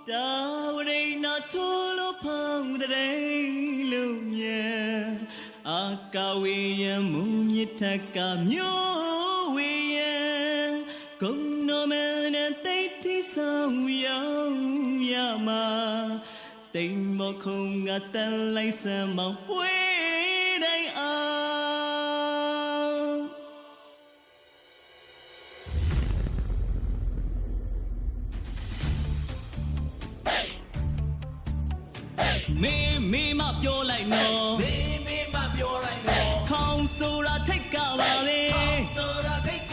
တာဝရိနာထိုးလို့ဖောင်းတဲ့လုံမြအာကာဝေယံမူမြစ်ထက်ကမျိုးဝေယံကုံတော်မနဲ့တိတ်ထိဆောင်ရောက်ရမှာတိမ်မခုံငါတန်လိုက်စမ်းမောင်ဝေးတိုင်းအောင်မေမပြောလိုက်နော်မေမပြောလိုက်တော့ခေါင်းဆိုတာထိတ်ကပါပဲတော်တာခိတ်